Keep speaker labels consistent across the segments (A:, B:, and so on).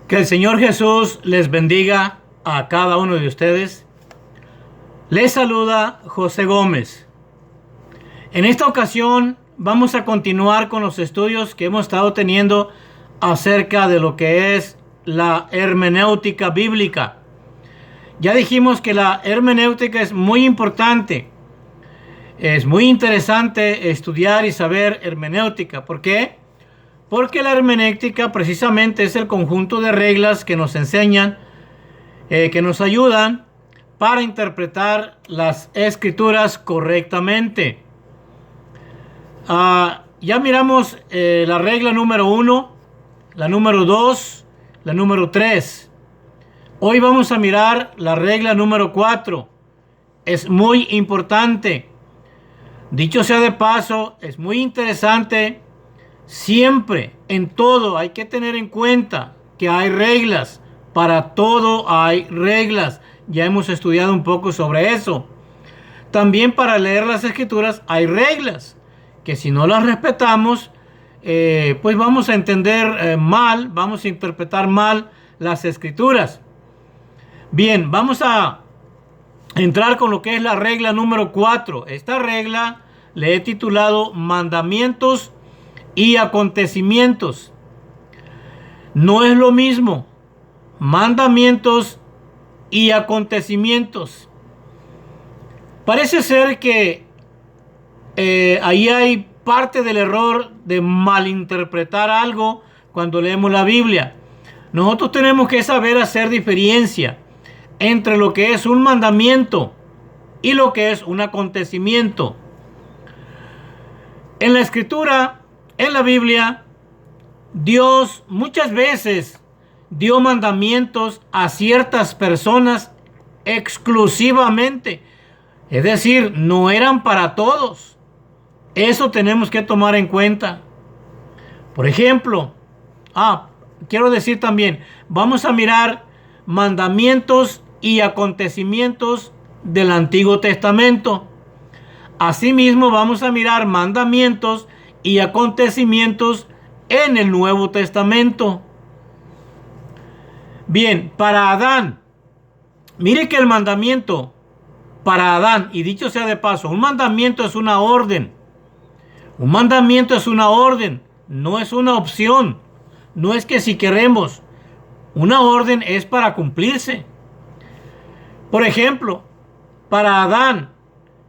A: Que el Señor Jesús les bendiga a cada uno de ustedes. Les saluda José Gómez. En esta ocasión vamos a continuar con los estudios que hemos estado teniendo acerca de lo que es la hermenéutica bíblica. Ya dijimos que la hermenéutica es muy importante. Es muy interesante estudiar y saber hermenéutica. ¿Por qué? Porque la hermenéutica precisamente es el conjunto de reglas que nos enseñan, que nos ayudan para interpretar las escrituras correctamente. Ya miramos la regla número 1, la número 2, la número 3. Hoy vamos a mirar la regla número 4. Es muy importante. Dicho sea de paso, es muy interesante. Siempre, en todo, hay que tener en cuenta que hay reglas. Para todo hay reglas. Ya hemos estudiado un poco sobre eso. También para leer las escrituras hay reglas, que si no las respetamos, pues vamos a entender mal, vamos a interpretar mal las escrituras. Bien, vamos a entrar con lo que es la regla número 4. Esta regla le he titulado Mandamientos y Acontecimientos. No es lo mismo mandamientos y acontecimientos. Parece ser que ahí hay parte del error de malinterpretar algo cuando leemos la Biblia. Nosotros tenemos que saber hacer diferencia entre lo que es un mandamiento y lo que es un acontecimiento. En la escritura, en la Biblia, Dios muchas veces dio mandamientos a ciertas personas exclusivamente. Es decir, no eran para todos. Eso tenemos que tomar en cuenta. Por ejemplo, quiero decir también, vamos a mirar mandamientos y acontecimientos del Antiguo Testamento. Asimismo, vamos a mirar mandamientos y acontecimientos en el Nuevo Testamento. Bien, para Adán, mire que el mandamiento para Adán, y dicho sea de paso, un mandamiento es una orden. Un mandamiento es una orden, no es una opción. No es que si queremos, una orden es para cumplirse. Por ejemplo, para Adán,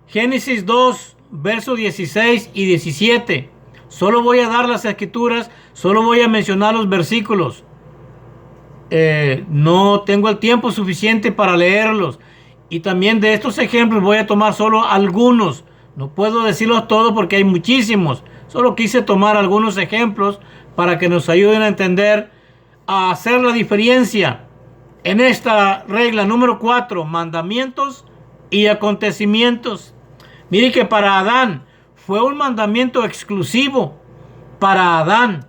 A: Génesis 2, versos 16 y 17. Solo voy a dar las escrituras, solo voy a mencionar los versículos. No tengo el tiempo suficiente para leerlos. Y también de estos ejemplos voy a tomar solo algunos. No puedo decirlos todos porque hay muchísimos. Solo quise tomar algunos ejemplos para que nos ayuden a entender, a hacer la diferencia en esta regla número 4, mandamientos y acontecimientos. Mire que para Adán fue un mandamiento exclusivo para Adán.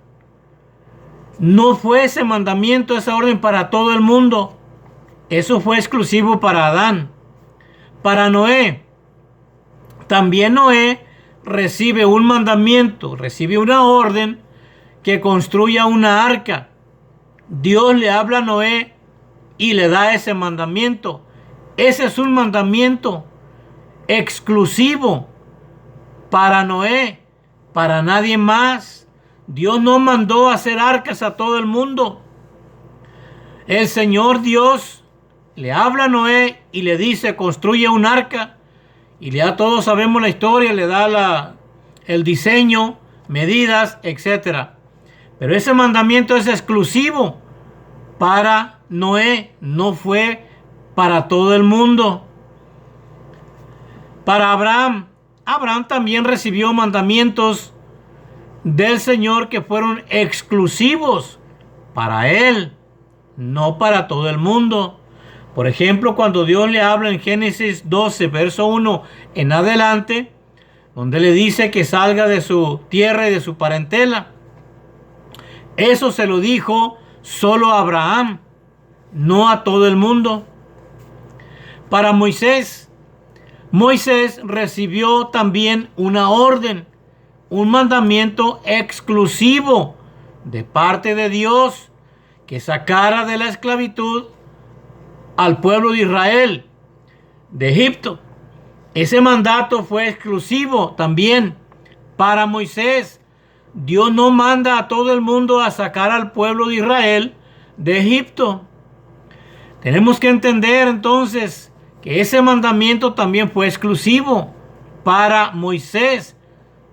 A: No fue ese mandamiento, esa orden para todo el mundo. Eso fue exclusivo para Adán. Para Noé, también Noé recibe un mandamiento, recibe una orden que construya una arca. Dios le habla a Noé y le da ese mandamiento. Ese es un mandamiento exclusivo para Noé, para nadie más. Dios no mandó a hacer arcas a todo el mundo. El Señor Dios le habla a Noé y le dice, construye un arca. Y ya todos sabemos la historia, le da el diseño, medidas, etc. Pero ese mandamiento es exclusivo para Noé, no fue para todo el mundo. Para Abraham, Abraham también recibió mandamientos del Señor que fueron exclusivos para él, no para todo el mundo. Por ejemplo, cuando Dios le habla en Génesis 12, verso 1 en adelante, donde le dice que salga de su tierra y de su parentela. Eso se lo dijo solo a Abraham, no a todo el mundo. Para Moisés, Moisés recibió también una orden, un mandamiento exclusivo de parte de Dios, que sacara de la esclavitud al pueblo de Israel, de Egipto. Ese mandato fue exclusivo también para Moisés. Dios no manda a todo el mundo a sacar al pueblo de Israel de Egipto. Tenemos que entender entonces que ese mandamiento también fue exclusivo para Moisés.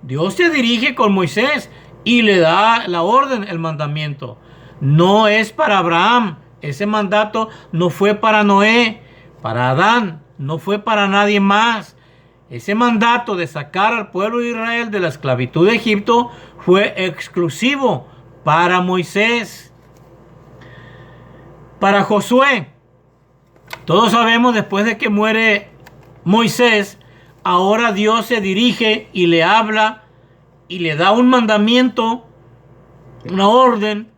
A: Dios se dirige con Moisés y le da la orden, el mandamiento. No es para Abraham. Ese mandato no fue para Noé, para Adán, no fue para nadie más. Ese mandato de sacar al pueblo de Israel de la esclavitud de Egipto fue exclusivo para Moisés. Para Josué, todos sabemos, después de que muere Moisés, ahora Dios se dirige y le habla y le da un mandamiento, una orden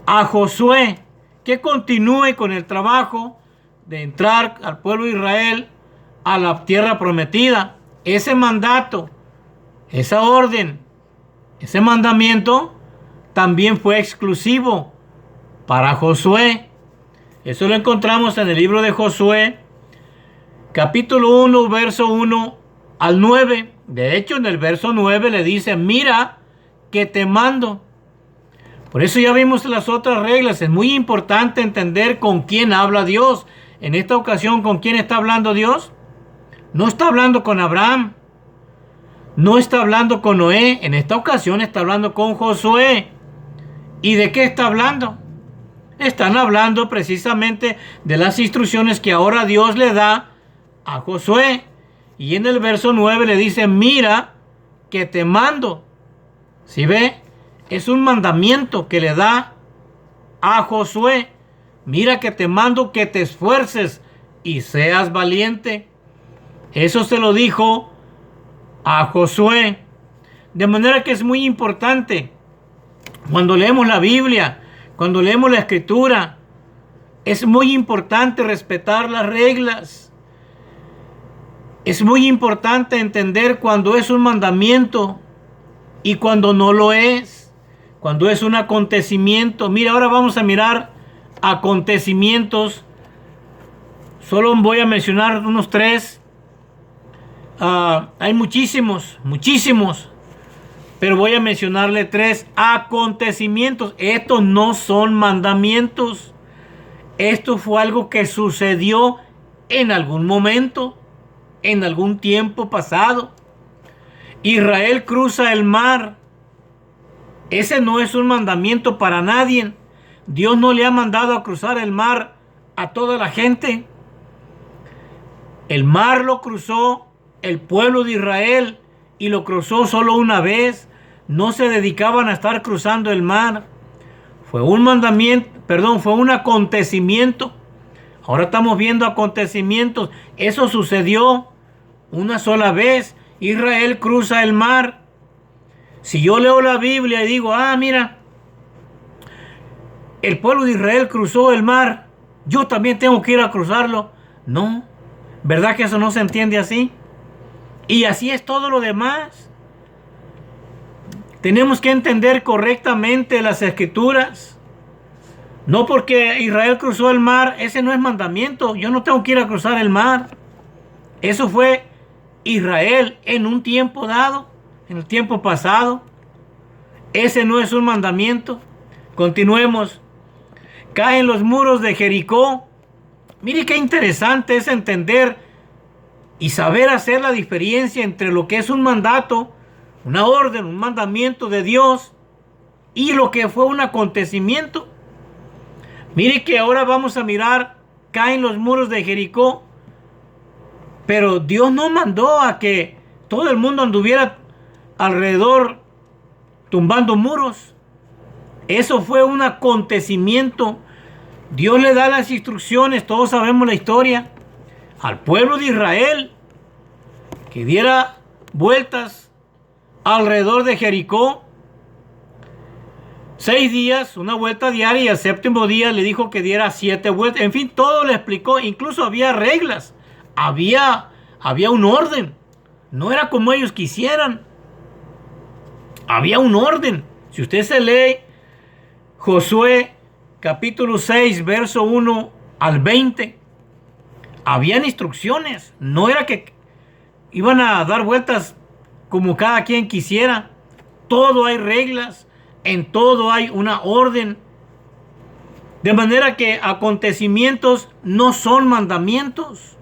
A: a Josué, que continúe con el trabajo de entrar al pueblo de Israel a la tierra prometida. Ese mandato, esa orden, ese mandamiento también fue exclusivo para Josué. Eso lo encontramos en el libro de Josué, capítulo 1, verso 1 al 9. De hecho, en el verso 9 le dice: mira que te mando. Por eso ya vimos las otras reglas. Es muy importante entender con quién habla Dios. En esta ocasión, ¿con quién está hablando Dios? No está hablando con Abraham. No está hablando con Noé. En esta ocasión está hablando con Josué. ¿Y de qué está hablando? Están hablando precisamente de las instrucciones que ahora Dios le da a Josué. Y en el verso 9 le dice: mira que te mando. ¿Sí ve? Es un mandamiento que le da a Josué. Mira que te mando que te esfuerces y seas valiente. Eso se lo dijo a Josué. De manera que es muy importante, cuando leemos la Biblia, cuando leemos la Escritura, es muy importante respetar las reglas. Es muy importante entender cuando es un mandamiento y cuando no lo es. Cuando es un acontecimiento. Mira, ahora vamos a mirar acontecimientos. Solo voy a mencionar unos 3. Hay muchísimos. Pero voy a mencionarle 3 acontecimientos. Estos no son mandamientos. Esto fue algo que sucedió en algún momento, en algún tiempo pasado. Israel cruza el mar. Ese no es un mandamiento para nadie. Dios no le ha mandado a cruzar el mar a toda la gente. El mar lo cruzó el pueblo de Israel y lo cruzó solo una vez. No se dedicaban a estar cruzando el mar. Fue un fue un acontecimiento. Ahora estamos viendo acontecimientos. Eso sucedió una sola vez. Israel cruza el mar. Si yo leo la Biblia y digo: mira, el pueblo de Israel cruzó el mar, yo también tengo que ir a cruzarlo. No, ¿verdad que eso no se entiende así? Y así es todo lo demás. Tenemos que entender correctamente las Escrituras. No porque Israel cruzó el mar, ese no es mandamiento. Yo no tengo que ir a cruzar el mar. Eso fue Israel en un tiempo dado, en el tiempo pasado. Ese no es un mandamiento. Continuemos. Caen los muros de Jericó. Mire qué interesante es entender y saber hacer la diferencia entre lo que es un mandato, una orden, un mandamiento de Dios, y lo que fue un acontecimiento. Mire que ahora vamos a mirar, caen los muros de Jericó, pero Dios no mandó a que todo el mundo anduviera alrededor tumbando muros. Eso fue un acontecimiento. Dios le da las instrucciones, todos sabemos la historia, al pueblo de Israel, que diera vueltas alrededor de Jericó 6 días, una vuelta diaria, y al 7º día le dijo que diera 7 vueltas. En fin, todo le explicó. Incluso había reglas, había un orden. No era como ellos quisieran. Había un orden. Si usted se lee Josué capítulo 6, verso 1 al 20, habían instrucciones. No era que iban a dar vueltas como cada quien quisiera. Todo hay reglas, en todo hay una orden. De manera que acontecimientos no son mandamientos.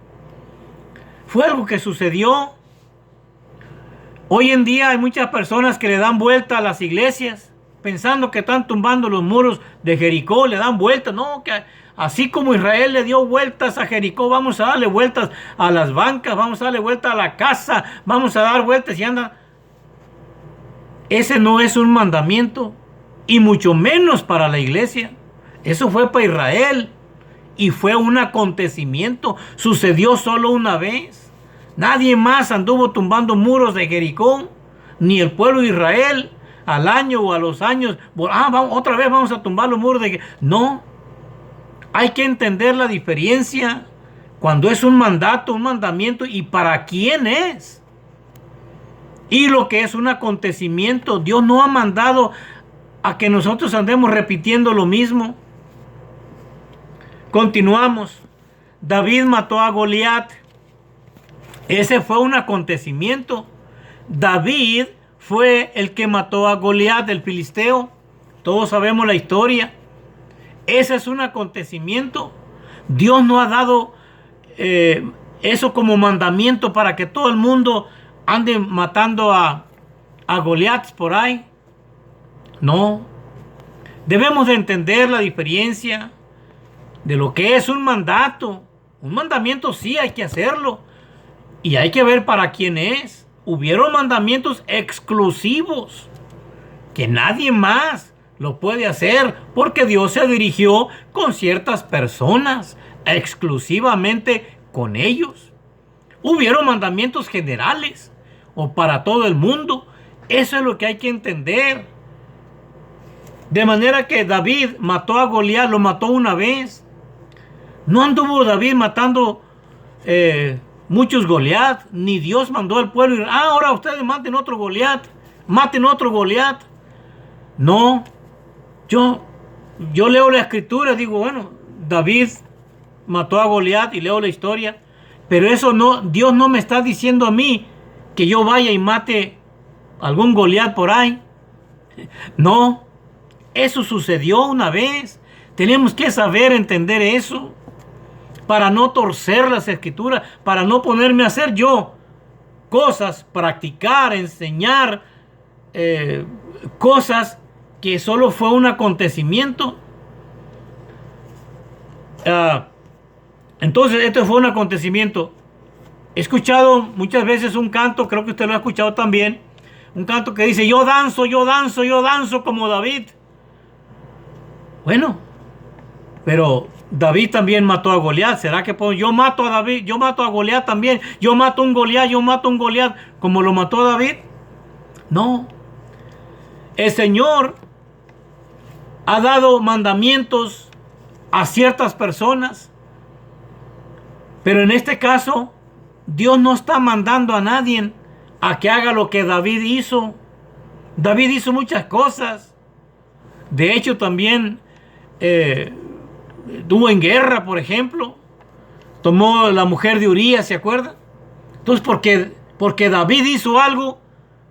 A: Fue algo que sucedió. Hoy en día hay muchas personas que le dan vuelta a las iglesias, pensando que están tumbando los muros de Jericó, le dan vueltas. No, que así como Israel le dio vueltas a Jericó, vamos a darle vueltas a las bancas, vamos a darle vueltas a la casa, vamos a dar vueltas y anda. Ese no es un mandamiento, y mucho menos para la iglesia. Eso fue para Israel y fue un acontecimiento. Sucedió solo una vez. Nadie más anduvo tumbando muros de Jericó, ni el pueblo de Israel al año o a los años. Otra vez vamos a tumbar los muros de Jericó. No. Hay que entender la diferencia cuando es un mandato, un mandamiento, y para quién es. Y lo que es un acontecimiento. Dios no ha mandado a que nosotros andemos repitiendo lo mismo. Continuamos. David mató a Goliat. Ese fue un acontecimiento. David fue el que mató a Goliat, el filisteo. Todos sabemos la historia. Ese es un acontecimiento. Dios no ha dado eso como mandamiento para que todo el mundo ande matando a Goliat por ahí. No. Debemos de entender la diferencia de lo que es un mandato. Un mandamiento sí hay que hacerlo. Y hay que ver para quién es. Hubieron mandamientos exclusivos que nadie más lo puede hacer, porque Dios se dirigió con ciertas personas, exclusivamente con ellos. Hubieron mandamientos generales o para todo el mundo. Eso es lo que hay que entender. De manera que David mató a Goliat, lo mató una vez. No anduvo David matando muchos Goliat, ni Dios mandó al pueblo. Ahora ustedes maten otro Goliat, maten otro Goliat. No, yo leo la escritura, digo, bueno, David mató a Goliat y leo la historia, pero eso no, Dios no me está diciendo a mí que yo vaya y mate algún Goliat por ahí. No, eso sucedió una vez. Tenemos que saber entender eso para no torcer las escrituras, para no ponerme a hacer yo cosas, practicar, enseñar cosas que solo fue un acontecimiento. Entonces, esto fue un acontecimiento. He escuchado muchas veces un canto, creo que usted lo ha escuchado también, un canto que dice: yo danzo, yo danzo, yo danzo como David. Bueno, pero David también mató a Goliat. ¿Será que yo mato a David? Yo mato a Goliat también. Yo mato a un Goliat, yo mato a un Goliat como lo mató David. No. El Señor ha dado mandamientos a ciertas personas, pero en este caso Dios no está mandando a nadie a que haga lo que David hizo. David hizo muchas cosas. De hecho, también estuvo en guerra, por ejemplo. Tomó la mujer de Urías, ¿se acuerda? Entonces, porque David hizo algo,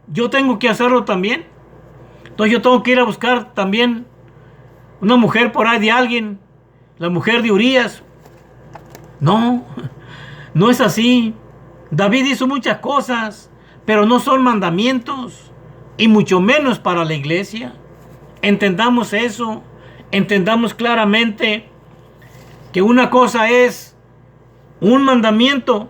A: yo tengo que hacerlo también. Entonces yo tengo que ir a buscar también una mujer por ahí de alguien, la mujer de Urías. No, no es así. David hizo muchas cosas, pero no son mandamientos, y mucho menos para la iglesia. Entendamos eso, entendamos claramente que una cosa es un mandamiento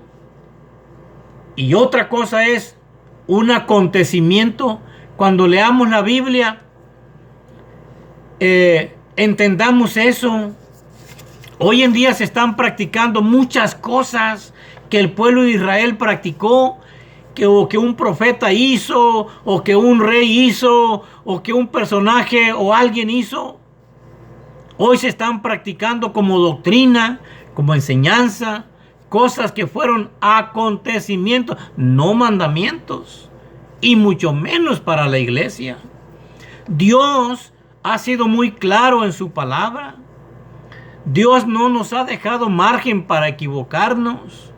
A: y otra cosa es un acontecimiento. Cuando leamos la Biblia, entendamos eso. Hoy en día se están practicando muchas cosas que el pueblo de Israel practicó, o que un profeta hizo, o que un rey hizo, o que un personaje o alguien hizo. Hoy se están practicando como doctrina, como enseñanza, cosas que fueron acontecimientos, no mandamientos, y mucho menos para la iglesia. Dios ha sido muy claro en su palabra. Dios no nos ha dejado margen para equivocarnos.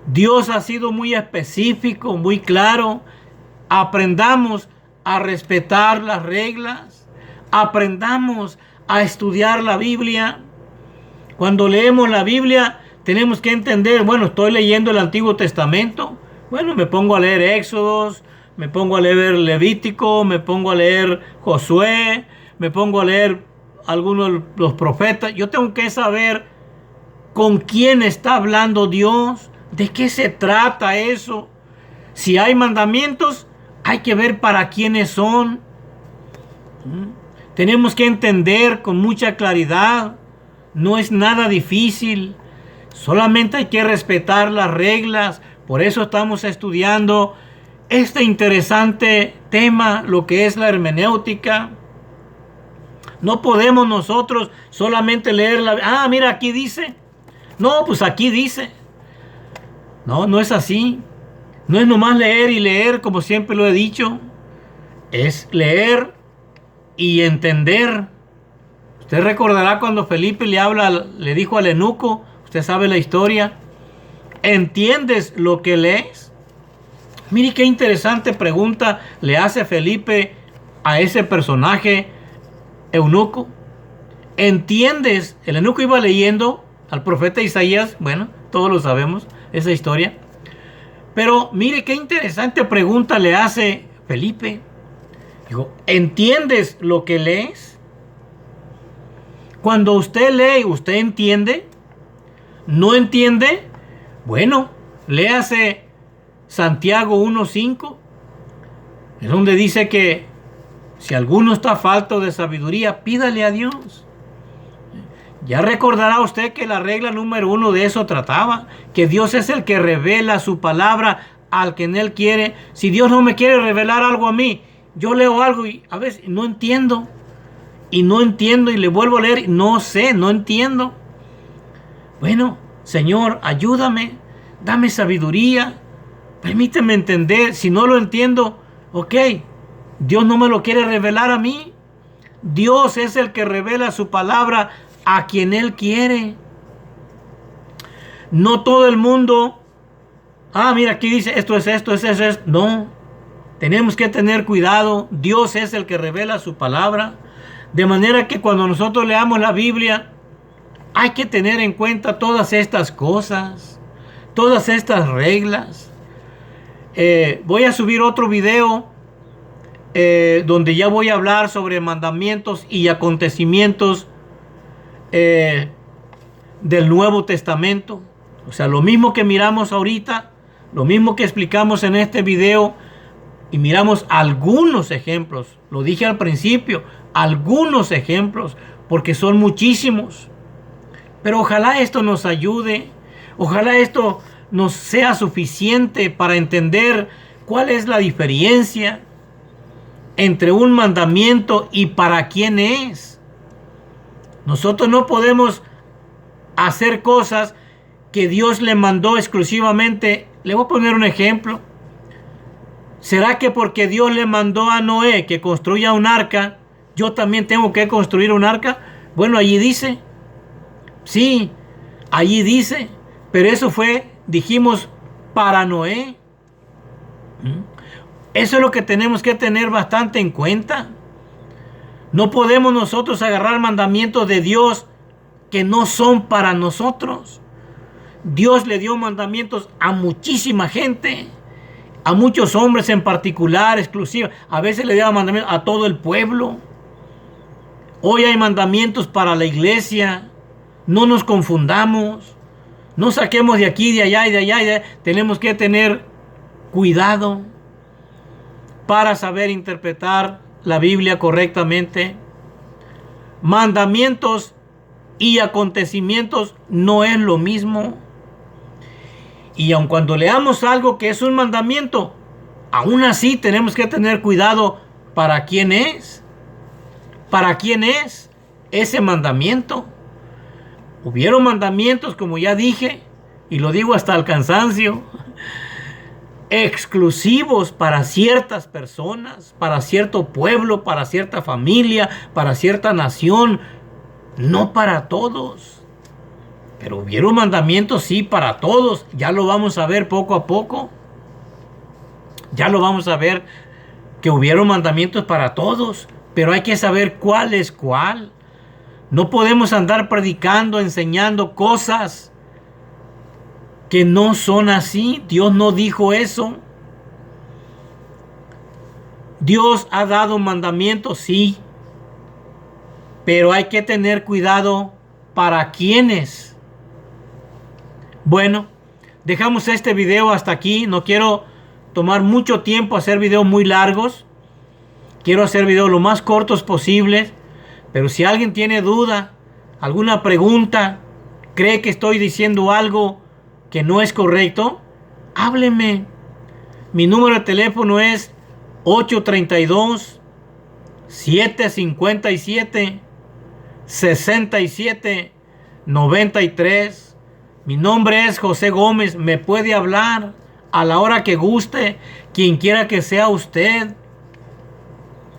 A: Dios ha sido muy específico, muy claro. Aprendamos a respetar las reglas. Aprendamos a estudiar la Biblia. Cuando leemos la Biblia, tenemos que entender, bueno, estoy leyendo el Antiguo Testamento. Bueno, me pongo a leer Éxodos, me pongo a leer Levítico, me pongo a leer Josué, me pongo a leer algunos de los profetas. Yo tengo que saber con quién está hablando Dios, de qué se trata eso. Si hay mandamientos, hay que ver para quiénes son. Tenemos que entender con mucha claridad. No es nada difícil. Solamente hay que respetar las reglas. Por eso estamos estudiando este interesante tema, lo que es la hermenéutica. No podemos nosotros solamente leer la... mira, aquí dice. No, pues aquí dice. No, no es así. No es nomás leer y leer, como siempre lo he dicho. Es leer y entender. Usted recordará cuando Felipe le dijo al eunuco, usted sabe la historia, ¿entiendes lo que lees? Mire qué interesante pregunta le hace Felipe a ese personaje eunuco. ¿Entiendes? El eunuco iba leyendo al profeta Isaías, bueno, todos lo sabemos, esa historia. Pero mire qué interesante pregunta le hace Felipe. Dijo, ¿entiendes lo que lees? Cuando usted lee, ¿usted entiende? ¿No entiende? Bueno, léase Santiago 1:5. Es donde dice que si alguno está falto de sabiduría, pídale a Dios. Ya recordará usted que la regla número 1 de eso trataba, que Dios es el que revela su palabra al que en él quiere. Si Dios no me quiere revelar algo a mí, yo leo algo y a veces no entiendo. Y no entiendo y le vuelvo a leer, no sé, no entiendo. Bueno, Señor, ayúdame, dame sabiduría, permíteme entender. Si no lo entiendo, ok, Dios no me lo quiere revelar a mí. Dios es el que revela su palabra a quien Él quiere. No todo el mundo, mira, aquí dice esto es esto, es eso, es. No, tenemos que tener cuidado. Dios es el que revela su palabra. De manera que cuando nosotros leamos la Biblia, hay que tener en cuenta todas estas cosas, todas estas reglas. Voy a subir otro video donde ya voy a hablar sobre mandamientos y acontecimientos del Nuevo Testamento. O sea, lo mismo que miramos ahorita, lo mismo que explicamos en este video, y miramos algunos ejemplos. Lo dije al principio, algunos ejemplos, porque son muchísimos. Pero ojalá esto nos ayude, ojalá esto nos sea suficiente para entender cuál es la diferencia entre un mandamiento y para quién es. Nosotros no podemos hacer cosas que Dios le mandó exclusivamente. Le voy a poner un ejemplo. ¿Será que porque Dios le mandó a Noé que construya un arca, yo también tengo que construir un arca? Bueno, allí dice. Sí, allí dice. Pero eso fue, dijimos, para Noé. Eso es lo que tenemos que tener bastante en cuenta. No podemos nosotros agarrar mandamientos de Dios que no son para nosotros. Dios le dio mandamientos a muchísima gente. A muchos hombres en particular, exclusivos. A veces le daba mandamientos a todo el pueblo. Hoy hay mandamientos para la iglesia. No nos confundamos. No saquemos de aquí, de allá y de allá, y de allá. Tenemos que tener cuidado para saber interpretar la Biblia correctamente. Mandamientos y acontecimientos no es lo mismo. Y aun cuando leamos algo que es un mandamiento, aún así tenemos que tener cuidado para quién es. ¿Para quién es ese mandamiento? Hubieron mandamientos, como ya dije, y lo digo hasta el cansancio, exclusivos para ciertas personas, para cierto pueblo, para cierta familia, para cierta nación, no para todos. Pero hubieron mandamientos, sí, para todos. Ya lo vamos a ver poco a poco. Ya lo vamos a ver que hubieron mandamientos para todos, pero hay que saber cuál es cuál. No podemos andar predicando, enseñando cosas que no son así. Dios no dijo eso. Dios ha dado mandamientos, sí, pero hay que tener cuidado para quiénes. Bueno, dejamos este video hasta aquí. No quiero tomar mucho tiempo, hacer videos muy largos. Quiero hacer videos lo más cortos posibles. Pero si alguien tiene duda, alguna pregunta, cree que estoy diciendo algo que no es correcto, hábleme. Mi número de teléfono es 832-757-6793. Mi nombre es José Gómez. Me puede hablar a la hora que guste, quien quiera que sea usted.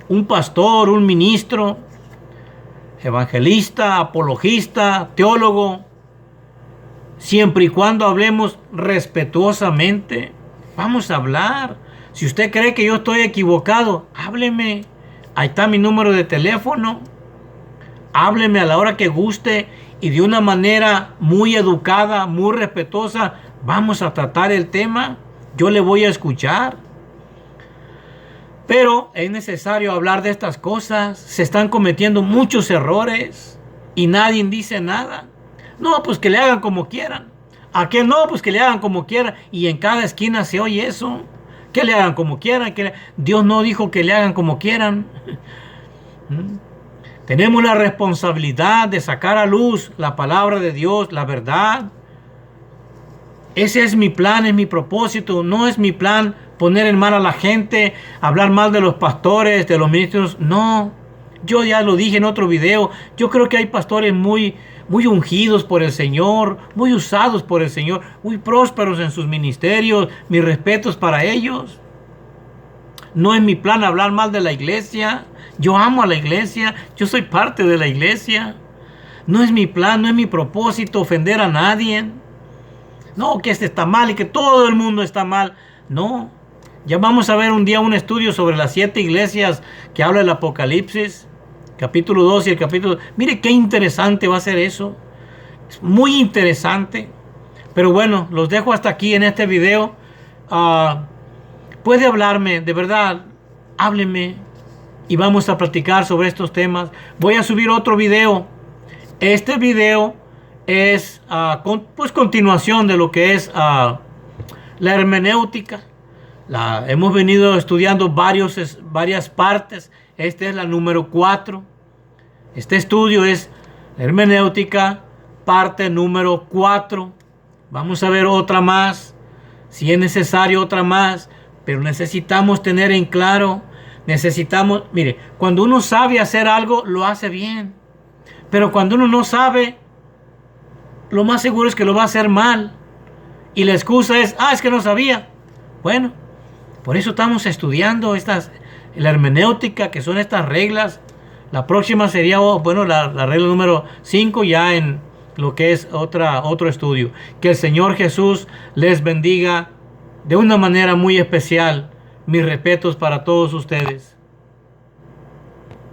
A: Un pastor, un ministro, evangelista, apologista, teólogo. Siempre y cuando hablemos respetuosamente, vamos a hablar. Si usted cree que yo estoy equivocado, hábleme. Ahí está mi número de teléfono. Hábleme a la hora que guste y de una manera muy educada, muy respetuosa. Vamos a tratar el tema. Yo le voy a escuchar. Pero es necesario hablar de estas cosas. Se están cometiendo muchos errores y nadie dice nada. No, pues que le hagan como quieran. ¿A qué no? Pues que le hagan como quieran. Y en cada esquina se oye eso. Que le hagan como quieran. Dios no dijo que le hagan como quieran. Tenemos la responsabilidad de sacar a luz la palabra de Dios, la verdad. Ese es mi plan, es mi propósito. No es mi plan poner en mal a la gente, hablar mal de los pastores, de los ministros. No, yo ya lo dije en otro video. Yo creo que hay pastores muy ungidos por el Señor, muy usados por el Señor, muy prósperos en sus ministerios. Mis respetos para ellos. No es mi plan hablar mal de la iglesia. Yo amo a la iglesia. Yo soy parte de la iglesia. No es mi plan, no es mi propósito ofender a nadie. No, que este está mal y que todo el mundo está mal. No. Ya vamos a ver un día un estudio sobre las 7 iglesias que habla el Apocalipsis. Capítulo 2 y el capítulo... Mire qué interesante va a ser eso. Es muy interesante. Pero bueno, los dejo hasta aquí en este video. Puede hablarme, de verdad. Hábleme. Y vamos a platicar sobre estos temas. Voy a subir otro video. Este video es continuación de lo que es la hermenéutica. Hemos venido estudiando varias partes. Esta es la número 4. Este estudio es hermenéutica, parte número 4. Vamos a ver otra más. Si es necesario, otra más. Pero necesitamos tener en claro. Mire, cuando uno sabe hacer algo, lo hace bien. Pero cuando uno no sabe, lo más seguro es que lo va a hacer mal. Y la excusa es, es que no sabía. Bueno, por eso estamos estudiando la hermenéutica, que son estas reglas. La próxima sería, la regla número 5, ya en lo que es otro estudio. Que el Señor Jesús les bendiga de una manera muy especial. Mis respetos para todos ustedes.